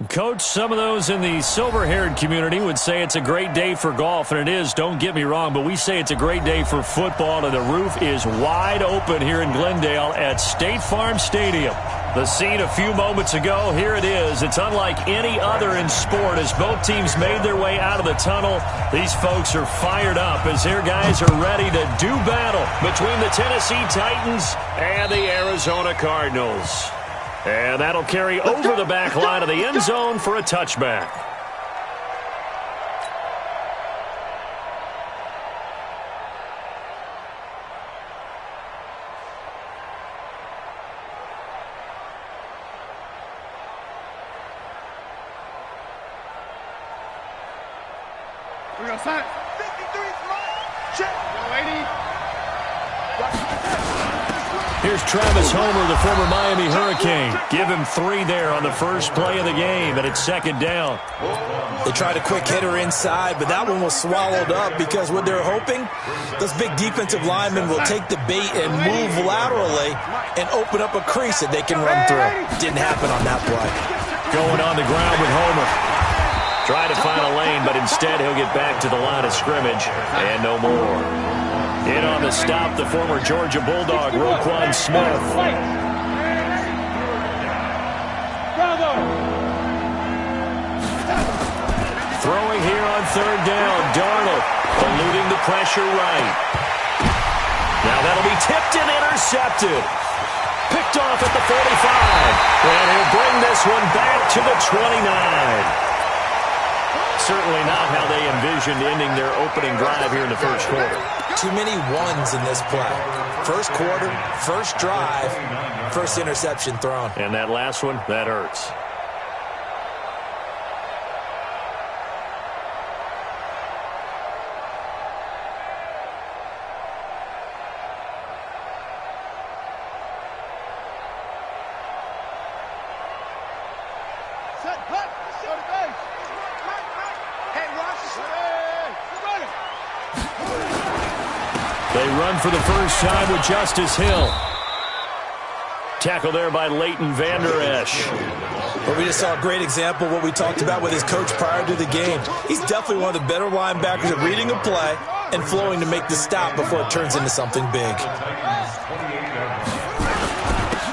Coach, some of those in the silver-haired community would say it's a great day for golf, and it is, don't get me wrong, but we say it's a great day for football, and the roof is wide open here in Glendale at State Farm Stadium. The scene a few moments ago, here it is. It's unlike any other in sport as both teams made their way out of the tunnel. These folks are fired up as their guys are ready to do battle between the Tennessee Titans and the Arizona Cardinals. And that'll carry over the back line of the end zone for a touchback. We're going to set. 53 right. Check. Here's Travis Homer, the former Miami Hurricane. Give him 3 there on the first play of the game, and it's second down. They tried a quick hitter inside, but that one was swallowed up because what they're hoping, those big defensive linemen will take the bait and move laterally and open up a crease that they can run through. Didn't happen on that play. Going on the ground with Homer. Try to find a lane, but instead he'll get back to the line of scrimmage and no more. In on the stop, the former Georgia Bulldog, Roquan Smith. Throwing here on third down, Darnold eluding the pressure right. Now that'll be tipped and intercepted. Picked off at the 45. And he'll bring this one back to the 29. Certainly not how they envisioned ending their opening drive here in the first quarter. Too many ones in this play. First quarter, first drive, first interception thrown. And that last one, that hurts. They run for the first time with Justice Hill. Tackle there by Leighton Vander Esch. But we just saw a great example of what we talked about with his coach prior to the game. He's definitely one of the better linebackers at reading a play and flowing to make the stop before it turns into something big.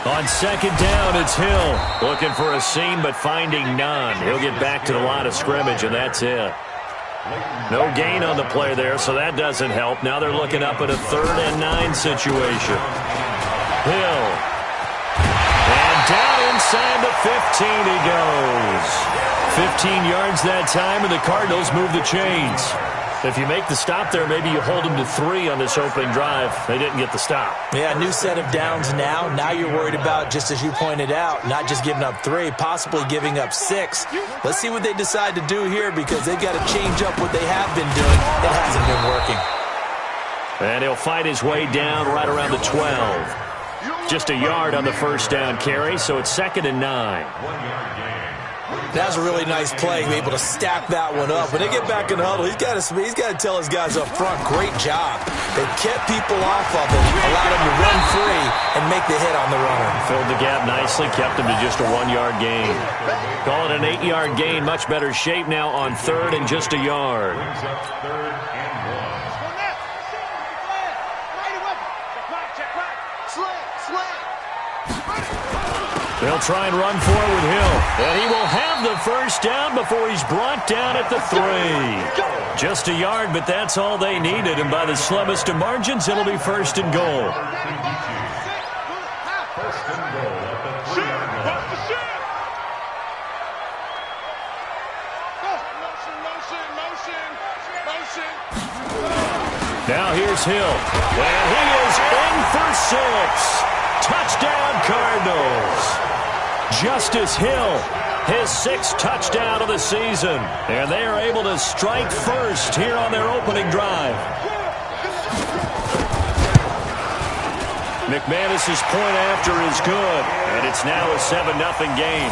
On second down, it's Hill. Looking for a seam, but finding none. He'll get back to the line of scrimmage, and that's it. No gain on the play there, so that doesn't help. Now they're looking up at a 3rd and 9 situation. Hill. And down inside the 15 he goes. 15 yards that time, and the Cardinals move the chains. If you make the stop there, maybe you hold them to 3 on this opening drive. They didn't get the stop. Yeah, new set of downs now. Now you're worried about, just as you pointed out, not just giving up 3, possibly giving up 6. Let's see what they decide to do here because they've got to change up what they have been doing. It hasn't been working. And he'll fight his way down right around the 12. Just a yard on the first down carry, so it's 2nd and 9. That was a really nice play, able to stack that one up. When they get back in the huddle, he's got to tell his guys up front, great job. They kept people off of him, allowed him to run free and make the hit on the runner. Filled the gap nicely, kept him to just a 1-yard gain. Call it an 8-yard gain, much better shape now on 3rd and just a yard. They'll try and run for it with Hill. And he will have the first down before he's brought down at the 3. Just a yard, but that's all they needed. And by the slimmest of margins, it'll be 1st and goal. Now here's Hill. And he is in for 6. Touchdown, Cardinals. Justice Hill, his 6th touchdown of the season. And they are able to strike first here on their opening drive. McManus's point after is good. And it's now a 7-0 game.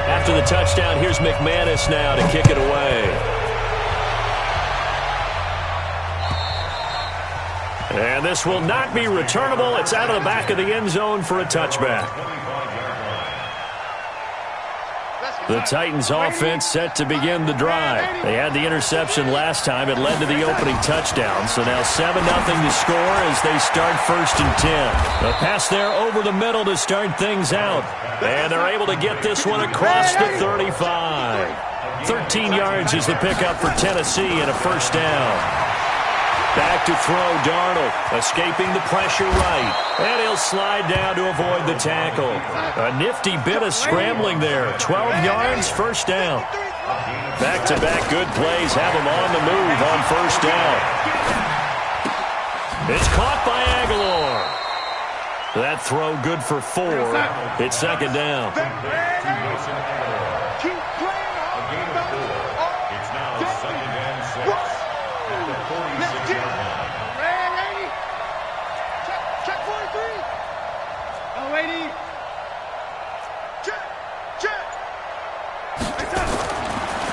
After the touchdown, here's McManus now to kick it away. pass will not be returnable. It's out of the back of the end zone for a touchback. The Titans offense set to begin the drive. They had the interception last time. It led to the opening touchdown. So now 7-0 to score as they start 1st and 10. The pass there over the middle to start things out. And they're able to get this one across the 35. 13 yards is the pickup for Tennessee and a 1st down. Back to throw, Darnold, escaping the pressure right. And he'll slide down to avoid the tackle. A nifty bit of scrambling there. 12 yards, 1st down. Back-to-back good plays have him on the move on 1st down. It's caught by Aguilar. That throw good for 4. It's 2nd down.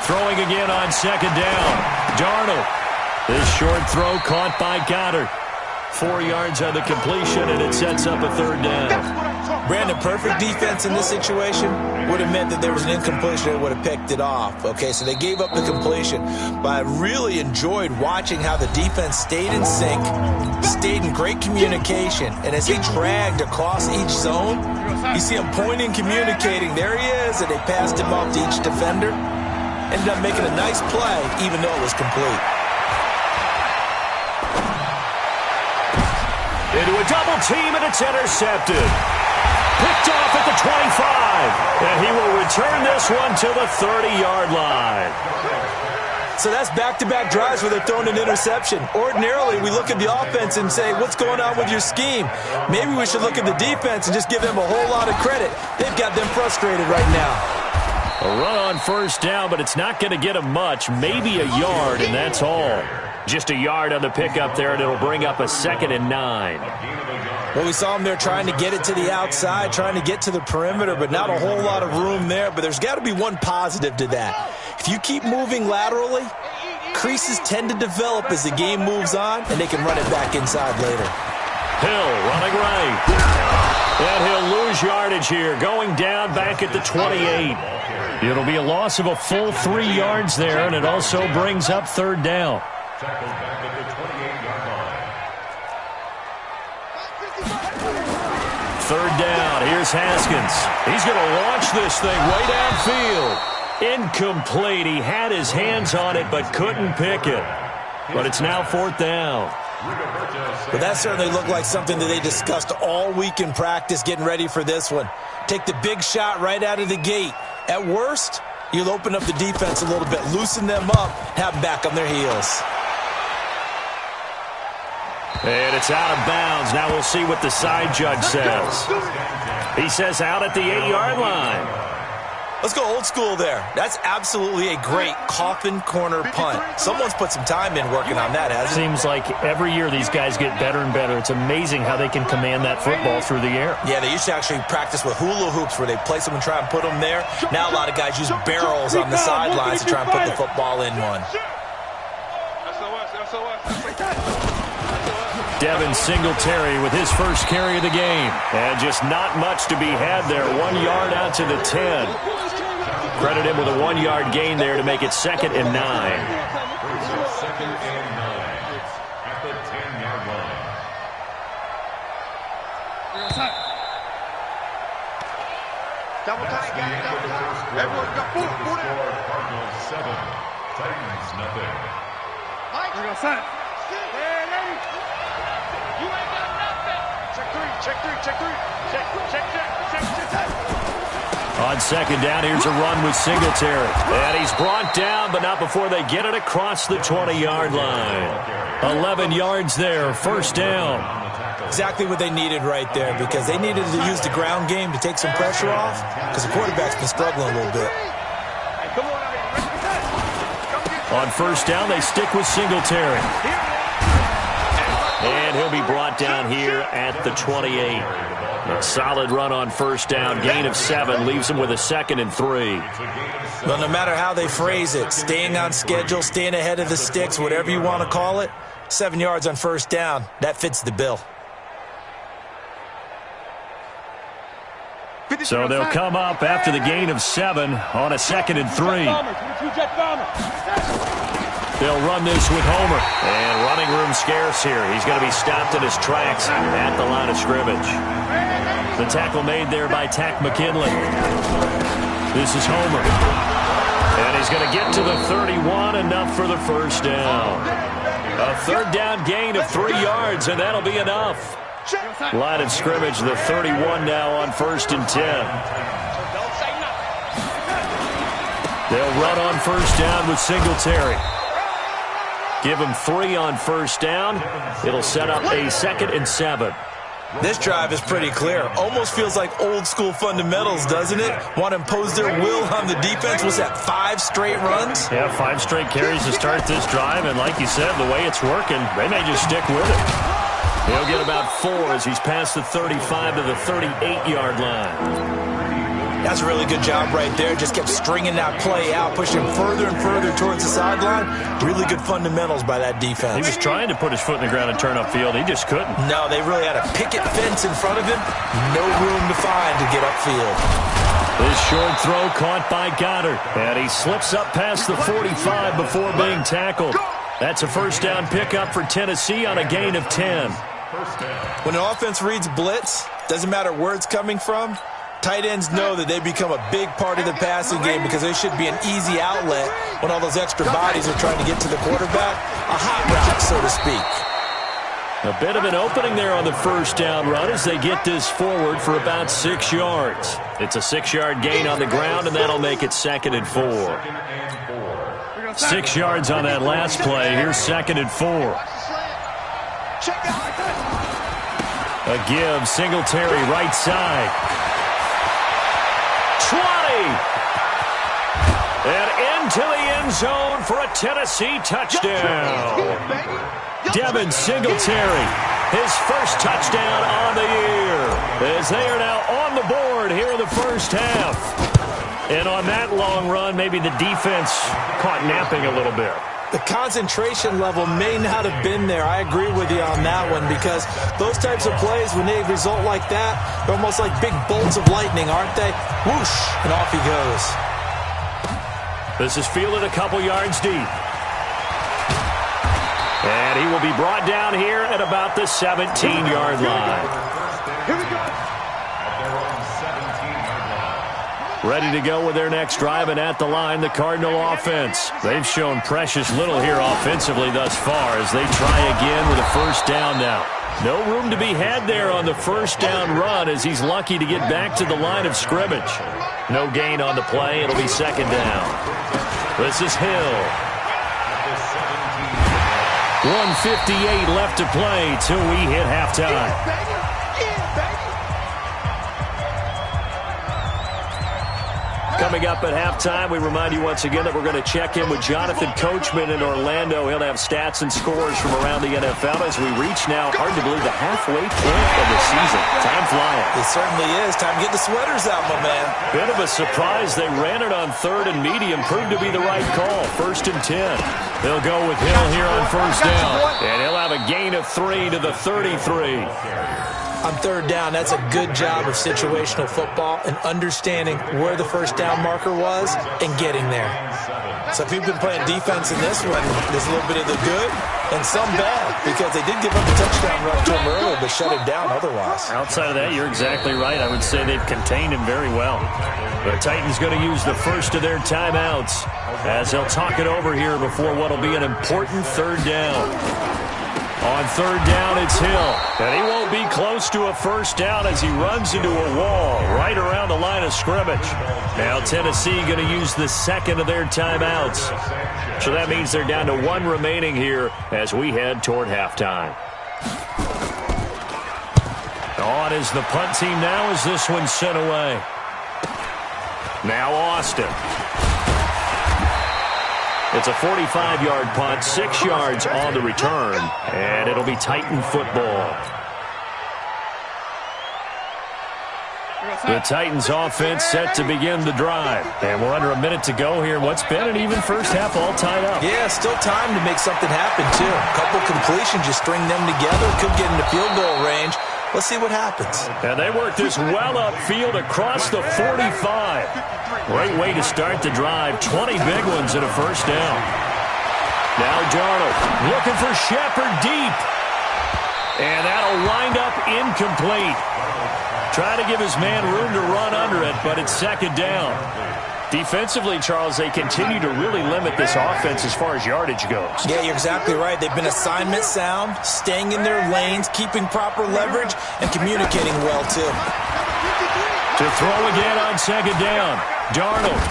Throwing again on 2nd down. Darnold. This short throw caught by Goddard. 4 yards on the completion, and it sets up a 3rd down. Brandon, perfect defense in this situation would have meant that there was an incompletion that would have picked it off. Okay, so they gave up the completion. But I really enjoyed watching how the defense stayed in sync, stayed in great communication, and as they dragged across each zone, you see them pointing, communicating. There he is, and they passed him off to each defender. Ended up making a nice play, even though it was complete. Into a double team, and it's intercepted. Picked off at the 25. And he will return this one to the 30-yard line. So that's back-to-back drives where they're throwing an interception. Ordinarily, we look at the offense and say, what's going on with your scheme? Maybe we should look at the defense and just give them a whole lot of credit. They've got them frustrated right now. A run on 1st down, but it's not going to get him much. Maybe a yard, and that's all. Just a yard on the pickup there, and it'll bring up a 2nd and 9. Well, we saw him there trying to get it to the outside, trying to get to the perimeter, but not a whole lot of room there. But there's got to be one positive to that. If you keep moving laterally, creases tend to develop as the game moves on, and they can run it back inside later. Hill running right. And he'll lose yardage here, going down back at the 28. It'll be a loss of a full 3 yards there, and it also brings up 3rd down. Tackled back at the 28-yard line. 3rd down. Here's Haskins. He's going to launch this thing way downfield. Incomplete. He had his hands on it but couldn't pick it. But it's now 4th down. But that certainly looked like something that they discussed all week in practice getting ready for this one. Take the big shot right out of the gate. At worst, you'll open up the defense a little bit, loosen them up, have them back on their heels. And it's out of bounds. Now we'll see what the side judge says. He says out at the 8-yard line. Let's go old school there. That's absolutely a great coffin corner punt. Someone's put some time in working on that, hasn't it? Seems like every year these guys get better and better. It's amazing how they can command that football through the air. Yeah, they used to actually practice with hula hoops where they place them and try and put them there. Now a lot of guys use barrels on the sidelines to try and put the football in one. Devin Singletary with his first carry of the game. And just not much to be had there. 1 yard out to the 10. Credit him with a 1-yard gain there to make it 2nd and 9. 2nd and 9 at the 10-yard line. Double tight, guys. Double tight. Everyone go. Pull it. Cardinals 7, Titans nothing. We're going to set it. You ain't got nothing. Check 3, check 3, check 3. Check. On 2nd down, here's a run with Singletary. And he's brought down, but not before they get it across the 20-yard line. 11 yards there, 1st down. Exactly what they needed right there, because they needed to use the ground game to take some pressure off, because the quarterback's been struggling a little bit. On 1st down, they stick with Singletary. And he'll be brought down here at the 28. A solid run on 1st down, gain of 7, leaves him with a 2nd and 3. Well, no matter how they phrase it, staying on schedule, staying ahead of the sticks, whatever you want to call it, 7 yards on first down. That fits the bill. So they'll come up after the gain of 7 on a 2nd and 3. They'll run this with Homer. And running room scarce here. He's going to be stopped in his tracks at the line of scrimmage. The tackle made there by Tack McKinley. This is Homer. And he's going to get to the 31, enough for the first down. A third down gain of 3 yards, and that'll be enough. Line of scrimmage, the 31 now on 1st and 10. They'll run on first down with Singletary. Give him 3 on first down. It'll set up a 2nd and 7. This drive is pretty clear. Almost feels like old school fundamentals, doesn't it? Want to impose their will on the defense. Was that 5 straight runs? Yeah, 5 straight carries to start this drive. And like you said, the way it's working, they may just stick with it. He'll get about 4 as he's past the 35 to the 38-yard line. That's a really good job right there. Just kept stringing that play out, pushing further and further towards the sideline. Really good fundamentals by that defense. He was trying to put his foot in the ground and turn upfield. He just couldn't. No, they really had a picket fence in front of him. No room to find to get upfield. This short throw caught by Goddard. And he slips up past the 45 before being tackled. That's a first down pickup for Tennessee on a gain of 10. When an offense reads blitz, doesn't matter where it's coming from, tight ends know that they become a big part of the passing game because they should be an easy outlet when all those extra bodies are trying to get to the quarterback. A hot route, so to speak. A bit of an opening there on the first down run as they get this forward for about 6 yards. It's a 6-yard gain on the ground, and that'll make it 2nd and 4. 6 yards on that last play. Here's 2nd and 4. A give, Singletary right side. 20! And into the end zone for a Tennessee touchdown. Devin Singletary, his first touchdown on the year, as they are now on the board here in the first half. And on that long run, maybe the defense caught napping a little bit. The concentration level may not have been there. I agree with you on that one because those types of plays, when they result like that, they're almost like big bolts of lightning, aren't they? Whoosh, and off he goes. This is fielded a couple yards deep. And he will be brought down here at about the 17-yard line. Here we go. Ready to go with their next drive, and at the line, the Cardinal offense. They've shown precious little here offensively thus far as they try again with a first down now. No room to be had there on the first down run as he's lucky to get back to the line of scrimmage. No gain on the play. It'll be 2nd down. This is Hill. 1:58 left to play till we hit halftime. Coming up at halftime, we remind you once again that we're going to check in with Jonathan Coachman in Orlando. He'll have stats and scores from around the NFL as we reach now, hard to believe, the halfway point of the season. Time flying. It certainly is. Time to get the sweaters out, my man. Bit of a surprise. They ran it on 3rd and medium. Proved to be the right call. 1st and 10. They'll go with Hill here on first down. And he'll have a gain of 3 to the 33. On 3rd down, that's a good job of situational football and understanding where the first down marker was and getting there. So if you've been playing defense in this one, there's a little bit of the good and some bad because they did give up a touchdown run to him earlier but shut him down otherwise. Outside of that, you're exactly right. I would say they've contained him very well. The Titans going to use the first of their timeouts as they'll talk it over here before what will be an important 3rd down. On 3rd down, it's Hill. And he won't be close to a first down as he runs into a wall right around the line of scrimmage. Now Tennessee going to use the 2nd of their timeouts. So that means they're down to 1 remaining here as we head toward halftime. On is the punt team now as this one's sent away. Now Austin. It's a 45-yard punt, 6 yards on the return, and it'll be Titan football. The Titans offense set to begin the drive. And we're under a minute to go here. What's been an even first half all tied up. Yeah, still time to make something happen, too. A couple completions, you string them together, could get into field goal range. Let's see what happens. And they work this well upfield across the 45. Great way to start the drive. 20 big ones and a first down. Now Darnold looking for Shepard deep. And that'll wind up incomplete. Try to give his man room to run under it, but it's second down. Defensively, Charles, they continue to really limit this offense as far as yardage goes. Yeah, you're exactly right. They've been assignment sound, staying in their lanes, keeping proper leverage, and communicating well, too. To throw again on second down. Darnold.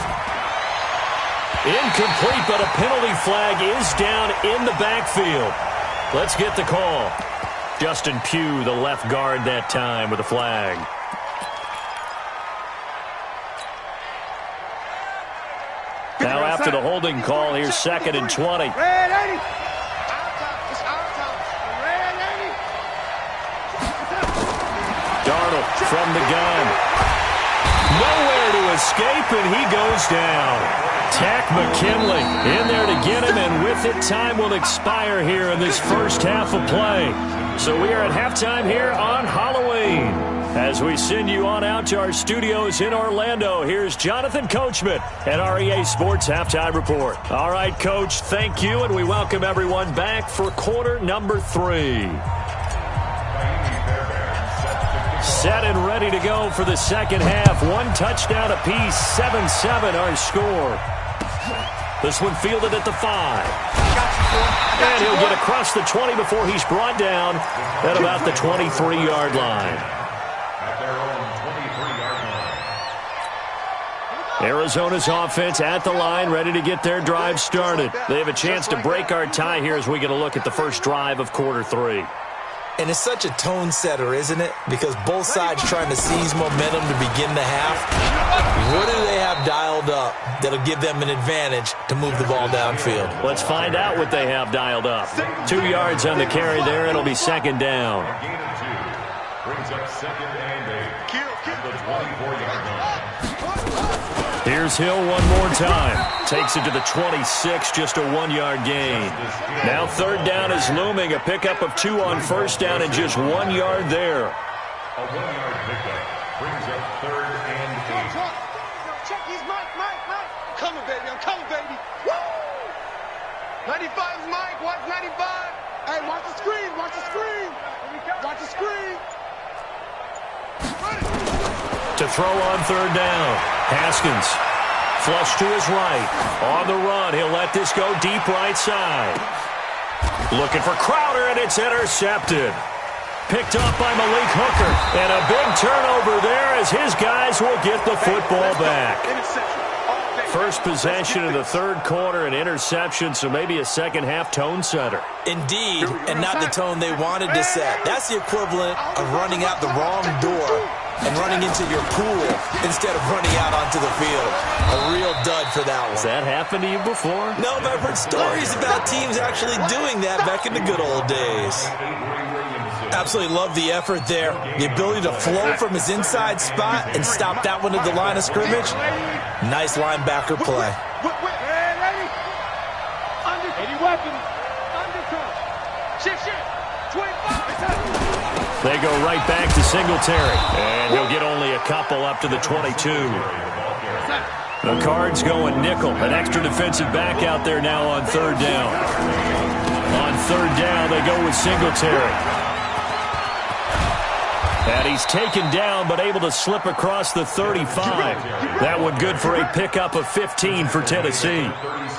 Incomplete, but a penalty flag is down in the backfield. Let's get the call. Justin Pugh, the left guard that time with a flag. Now after the holding call, here's 2nd and 20. Darnold from the gun. Nowhere to escape, and he goes down. Tack McKinley in there to get him, and with it, time will expire here in this first half of play. So we are at halftime here on Halloween. As we send you on out to our studios in Orlando, here's Jonathan Coachman at our EA Sports Halftime Report. All right, Coach, thank you, and we welcome everyone back for quarter number 3. Set and ready to go for the second half. 1 touchdown apiece, 7-7 our score. This one fielded at the 5. And he'll get across the 20 before he's brought down at about the 23-yard line. Arizona's offense at the line, ready to get their drive started. They have a chance to break our tie here as we get a look at the first drive of quarter 3. And it's such a tone setter, isn't it? Because both sides trying to seize momentum to begin the half. What do they have dialed up that'll give them an advantage to move the ball downfield? Let's find out what they have dialed up. 2 yards on the carry there. It'll be second down. Brings up 2nd and 8. The 24-yard line. Here's Hill one more time. Takes it to the 26, just a 1-yard gain. Now 3rd down is looming. A pickup of 2 on first down and just 1 yard there. A 1-yard pickup brings up 3rd and 8. Check his Mike. I'm coming, baby. Woo! 95 is Mike. Watch 95. Hey, watch the screen. Watch the screen. To throw on 3rd down. Haskins. Flush to his right. On the run. He'll let this go deep right side. Looking for Crowder, and it's intercepted. Picked up by Malik Hooker. And a big turnover there as his guys will get the football back. First possession of the 3rd quarter, an interception, so maybe a second half tone setter. Indeed, and not the tone they wanted to set. That's the equivalent of running out the wrong door and running into your pool instead of running out onto the field. A real dud for that one. Has that happened to you before? No, but I've heard stories about teams actually doing that back in the good old days. Absolutely love the effort there. The ability to flow from his inside spot and stop that one at the line of scrimmage. Nice linebacker play. They go right back to Singletary. And he'll get only a couple up to the 22. The Cards going nickel. An extra defensive back out there now on 3rd down. On 3rd down, they go with Singletary. And he's taken down, but able to slip across the 35. That one good for a pickup of 15 for Tennessee.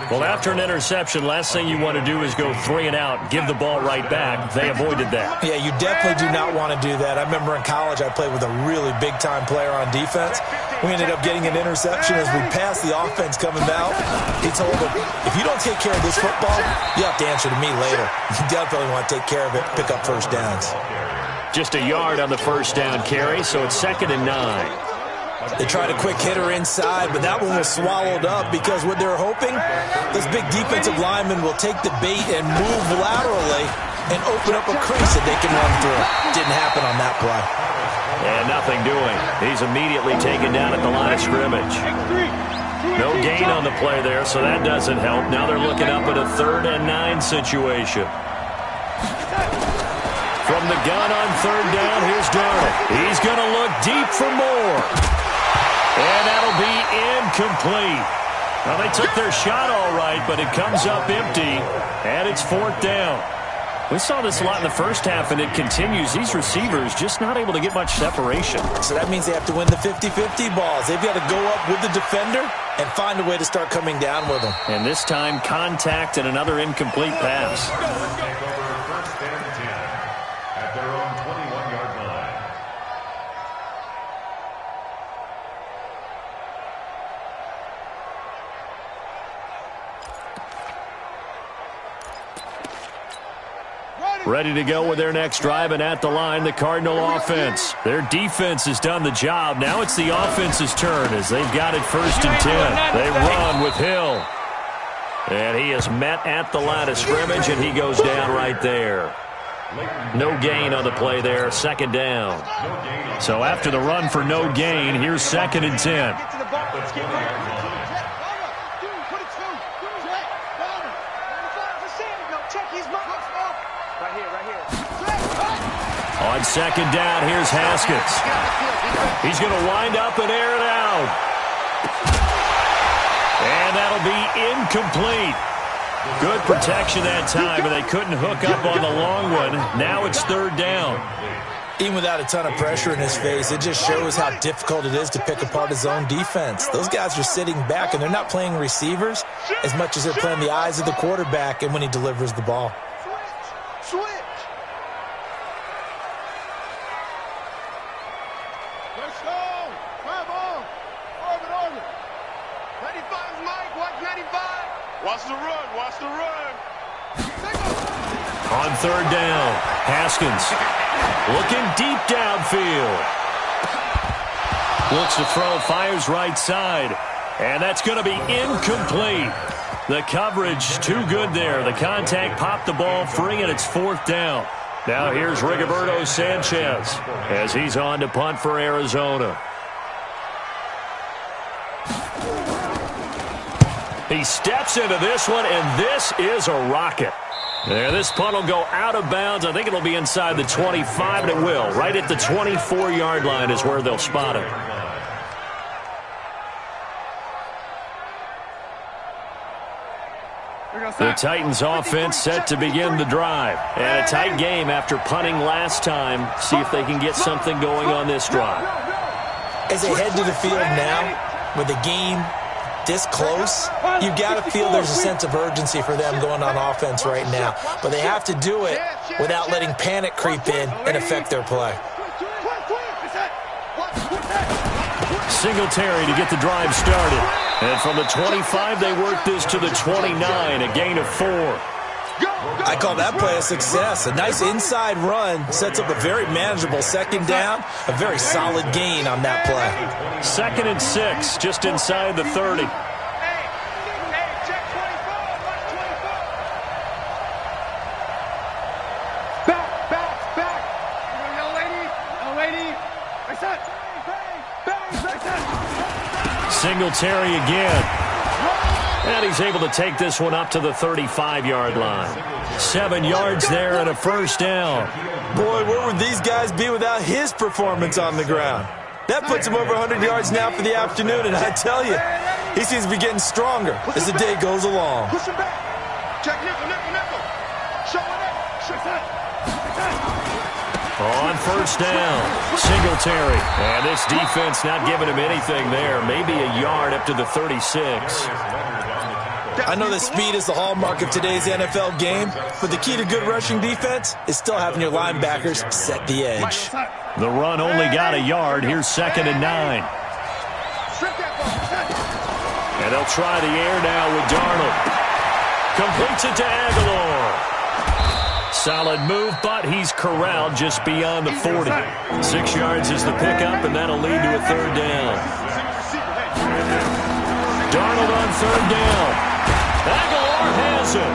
Well, after an interception, last thing you want to do is go 3 and out, give the ball right back. They avoided that. Yeah, you definitely do not want to do that. I remember in college I played with a really big-time player on defense. We ended up getting an interception as we passed the offense coming out. He told him, if you don't take care of this football, you have to answer to me later. You definitely want to take care of it, pick up first downs. Just a yard on the first down carry, so it's 2nd and 9. They tried a quick hitter inside, but that one was swallowed up because what they're hoping, those big defensive linemen will take the bait and move laterally and open up a crease that they can run through. Didn't happen on that play. And nothing doing. He's immediately taken down at the line of scrimmage. No gain on the play there, so that doesn't help. Now they're looking up at a 3rd and 9 situation. From the gun on 3rd down, here's Darnold. He's going to look deep for more. And that'll be incomplete. Well, they took their shot all right, but it comes up empty, and it's 4th down. We saw this a lot in the first half, and it continues. These receivers just not able to get much separation. So that means they have to win the 50-50 balls. They've got to go up with the defender and find a way to start coming down with them. And this time, contact and another incomplete pass. At their own 21-yard line. Ready to go with their next drive, and at the line, the Cardinal offense. Their defense has done the job. Now it's the offense's turn as they've got it 1st and 10. They run with Hill. And he is met at the line of scrimmage, and he goes down right there. No gain on the play there, 2nd down. So after the run for no gain, here's 2nd and 10. On 2nd down, here's Haskins. He's going to wind up and air it out. And that'll be incomplete. Good protection that time, but they couldn't hook up on the long one. Now it's 3rd down. Even without a ton of pressure in his face, it just shows how difficult it is to pick apart his own defense. Those guys are sitting back, and they're not playing receivers as much as they're playing the eyes of the quarterback and when he delivers the ball. Switch. Let's go. Grab on. Orbit. 95's Mike. Watch 95. Watch the run. Watch the run. On 3rd down, Haskins looking deep downfield. Looks to throw, fires right side. And that's going to be incomplete. The coverage too good there. The contact popped the ball free, and it's 4th down. Now here's Rigoberto Sanchez as he's on to punt for Arizona. He steps into this one, and this is a rocket. There, this punt will go out of bounds. I think it'll be inside the 25, and it will. Right at the 24-yard line is where they'll spot it. The Titans offense set to begin the drive. And a tight game after punting last time. See if they can get something going on this drive. As they head to the field now, with the game this close, you've got to feel there's a sense of urgency for them going on offense right now. But they have to do it without letting panic creep in and affect their play. Singletary to get the drive started. And from the 25, they work this to the 29, a gain of 4. I call that play a success. A nice inside run sets up a very manageable 2nd down, a very solid gain on that play. 2nd and 6, just inside the 30. Singletary again. And he's able to take this one up to the 35-yard line. 7 yards there and a 1st down. Boy, where would these guys be without his performance on the ground? That puts him over 100 yards now for the afternoon, and I tell you, he seems to be getting stronger as the day goes along. Push him back. Check nickel. Show it up. On 1st down, Singletary. And this defense not giving him anything there. Maybe a yard up to the 36. I know that speed is the hallmark of today's NFL game, but the key to good rushing defense is still having your linebackers set the edge. The run only got a yard. Here's 2nd and 9. And they'll try the air now with Darnold. Completes it to Aguilar. Solid move, but he's corralled just beyond the 40. 6 yards is the pickup, and that'll lead to a 3rd down. Darnold on 3rd down. Aguilar has it.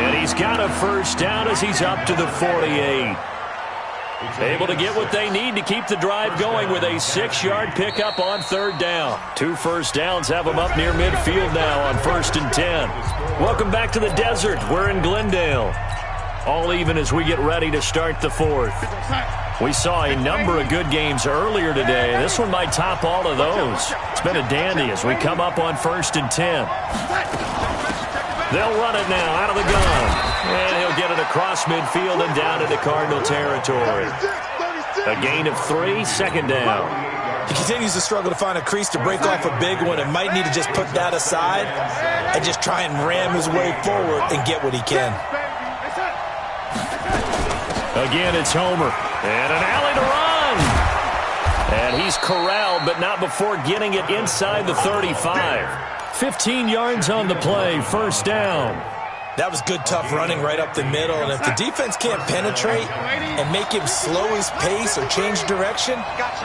And he's got a 1st down as he's up to the 48. Able to get what they need to keep the drive going with a 6-yard pickup on third down. 2 first downs have them up near midfield now on 1st and 10. Welcome back to the desert. We're in Glendale. All even as we get ready to start the 4th. We saw a number of good games earlier today. This one might top all of those. It's been a dandy as we come up on 1st and 10. They'll run it now out of the gun. And he'll get it across midfield and down into Cardinal territory. A gain of 3, 2nd down. He continues to struggle to find a crease to break off a big one and might need to just put that aside and just try and ram his way forward and get what he can. Again, it's Homer. And an alley to run. And he's corralled, but not before getting it inside the 35. 15 yards on the play, 1st down. That was good, tough running right up the middle. And if the defense can't penetrate and make him slow his pace or change direction,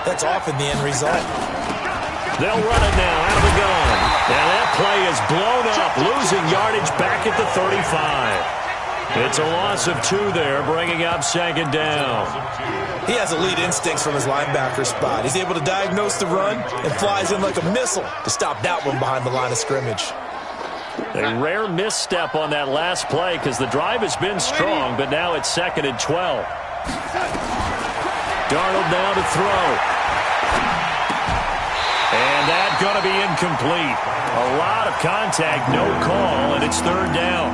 that's often the end result. They'll run it now out of the gun. And that play is blown up, losing yardage back at the 35. It's a loss of 2 there, bringing up 2nd down. He has elite instincts from his linebacker spot. He's able to diagnose the run and flies in like a missile to stop that one behind the line of scrimmage. A rare misstep on that last play because the drive has been strong, but now it's 2nd and 12. Darnold now to throw. And that's going to be incomplete. A lot of contact, no call, and it's 3rd down.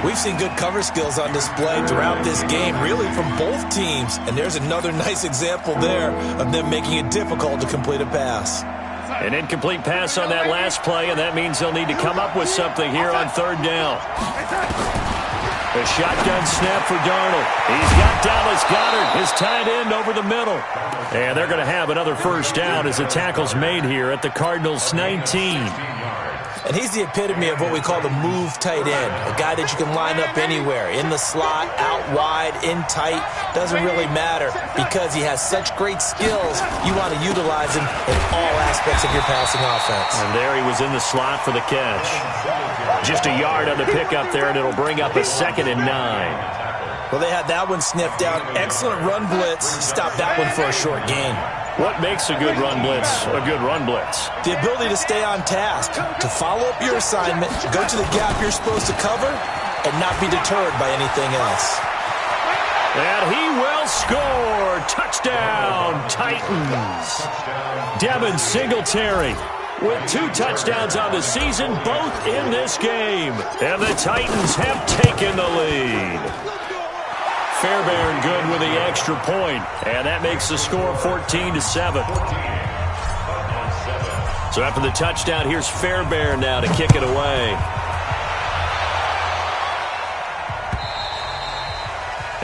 We've seen good cover skills on display throughout this game, really from both teams. And there's another nice example there of them making it difficult to complete a pass. An incomplete pass on that last play, and that means they'll need to come up with something here on 3rd down. A shotgun snap for Darnold. He's got Dallas Goedert, his tight end, over the middle. And they're going to have another 1st down as the tackle's made here at the Cardinals' 19. And he's the epitome of what we call the move tight end, a guy that you can line up anywhere, in the slot, out wide, in tight, doesn't really matter because he has such great skills. You want to utilize him in all aspects of your passing offense. And there he was in the slot for the catch. Just a yard on the pickup there, and it'll bring up a 2nd and 9. Well, they had that one sniffed out. Excellent run blitz. Stop that one for a short gain. What makes a good run blitz a good run blitz? The ability to stay on task, to follow up your assignment, go to the gap you're supposed to cover, and not be deterred by anything else. And he will score. Touchdown, Titans. Devin Singletary with 2 touchdowns on the season, both in this game. And the Titans have taken the lead. Fairbairn good with the extra point, and that makes the score 14-7. So after the touchdown, here's Fairbairn now to kick it away.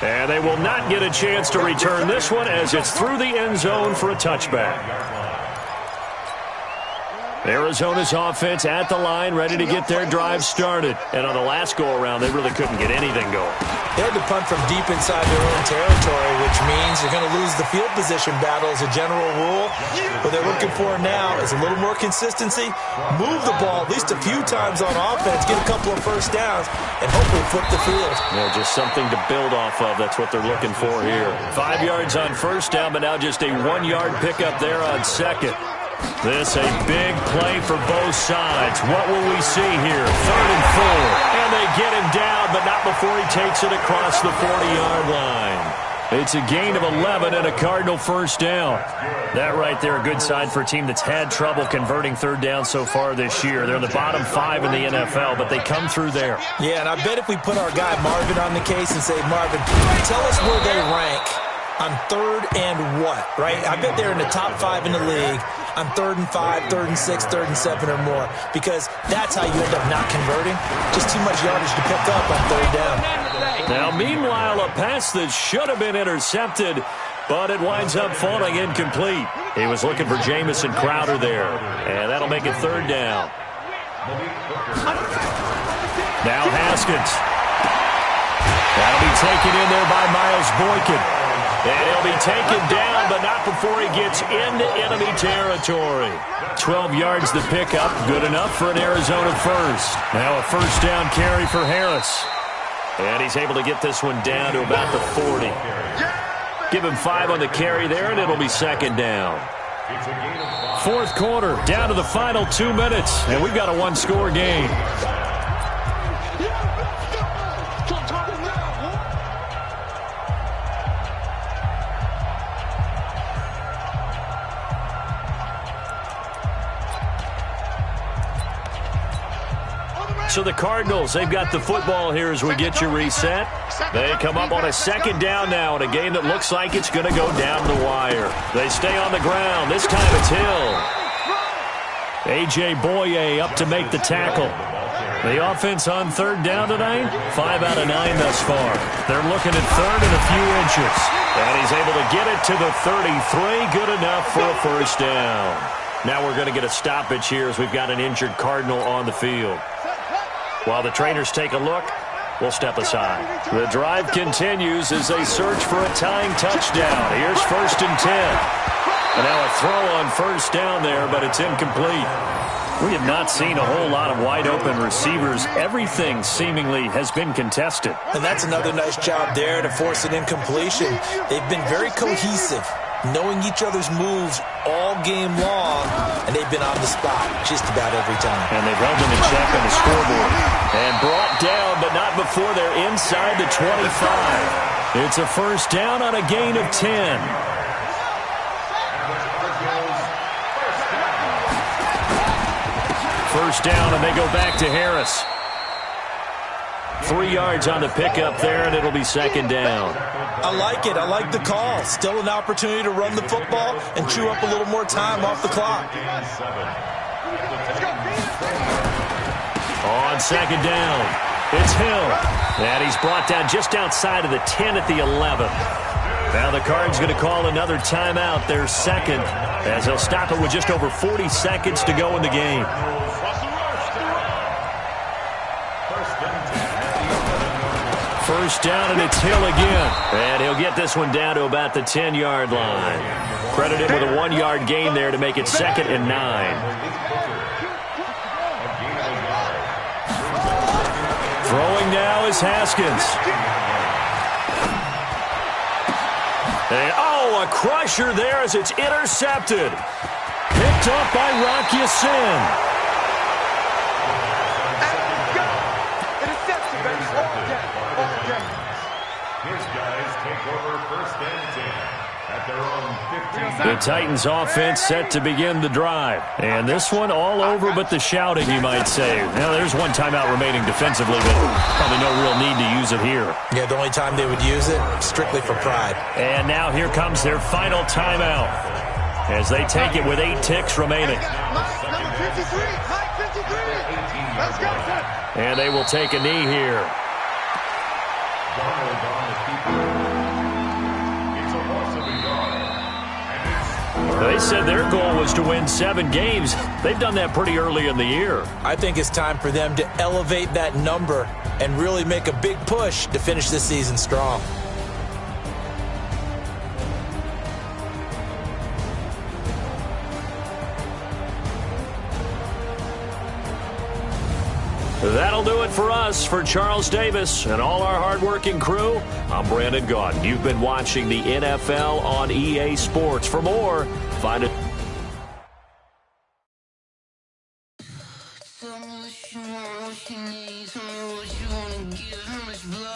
And they will not get a chance to return this one as it's through the end zone for a touchback. Arizona's offense at the line, ready to get their drive started. And on the last go-around, they really couldn't get anything going. They had to punt from deep inside their own territory, which means you're going to lose the field position battle as a general rule. What they're looking for now is a little more consistency, move the ball at least a few times on offense, get a couple of 1st downs, and hopefully flip the field. Yeah, just something to build off of. That's what they're looking for here. 5 yards on 1st down, but now just a 1-yard pickup there on 2nd. This a big play for both sides. What will we see here? 3rd and 4. And they get him down, but not before he takes it across the 40-yard line. It's a gain of 11 and a Cardinal 1st down. That right there, a good sign for a team that's had trouble converting 3rd down so far this year. They're in the bottom 5 in the NFL, but they come through there. Yeah, and I bet if we put our guy Marvin on the case and say, Marvin, tell us where they rank on 3rd and what, right? I bet they're in the top 5 in the league on 3rd and 5, 3rd and 6, 3rd and 7 or more, because that's how you end up not converting. Just too much yardage to pick up on 3rd down. Now, meanwhile, a pass that should have been intercepted, but it winds up falling incomplete. He was looking for Jamison Crowder there, and that'll make it 3rd down. Now Haskins. That'll be taken in there by Miles Boykin. And he'll be taken down, but not before he gets into enemy territory. 12 yards to pick up, good enough for an Arizona 1st. Now a 1st down carry for Harris. And he's able to get this one down to about the 40. Give him 5 on the carry there, and it'll be second down. Fourth quarter, down to the final 2 minutes, and we've got a one-score game. So the Cardinals, they've got the football here as we get you reset. They come up on a second down now in a game that looks like it's going to go down the wire. They stay on the ground. This time it's Hill. A.J. Boye up to make the tackle. The offense on third down tonight, 5 out of 9 thus far. They're looking at third and a few inches. And he's able to get it to the 33. Good enough for a first down. Now we're going to get a stoppage here as we've got an injured Cardinal on the field. While the trainers take a look, we'll step aside. The drive continues as they search for a tying touchdown. Here's 1st and 10. And now a throw on first down there, but it's incomplete. We have not seen a whole lot of wide-open receivers. Everything seemingly has been contested. And that's another nice job there to force an incompletion. They've been very cohesive, knowing each other's moves all game long, and they've been on the spot just about every time. And they've held them in check on the scoreboard. And brought down, but not before they're inside the 25. It's a first down on a gain of 10. First down, and they go back to Harris. 3 yards on the pickup there, and it'll be second down. I like it. I like the call. Still an opportunity to run the football and chew up a little more time off the clock. On second down, it's Hill. And he's brought down just outside of the 10 at the 11. Now the Cards going to call another timeout, their second, as he'll stop it with just over 40 seconds to go in the game. First down, and it's Hill again. And he'll get this one down to about the 10-yard line. Credit him with a 1-yard gain there to make it 2nd and 9. Throwing now is Haskins. And, a crusher there as it's intercepted. Picked up by Rock Ya-Sin. The Titans offense set to begin the drive. And this one all over but the shouting, you might say. Now, there's one timeout remaining defensively, but probably no real need to use it here. Yeah, the only time they would use it, strictly for pride. And now here comes their final timeout as they take it with 8 ticks remaining. Number 53, Mike 53. Let's go. And they will take a knee here. They said their goal was to win 7 games. They've done that pretty early in the year. I think it's time for them to elevate that number and really make a big push to finish this season strong. That'll do it for us. For Charles Davis and all our hardworking crew, I'm Brandon Gaudin. You've been watching the NFL on EA Sports. For more, find it. Tell me what you want, what you need. Tell me what you want to give. How much blood?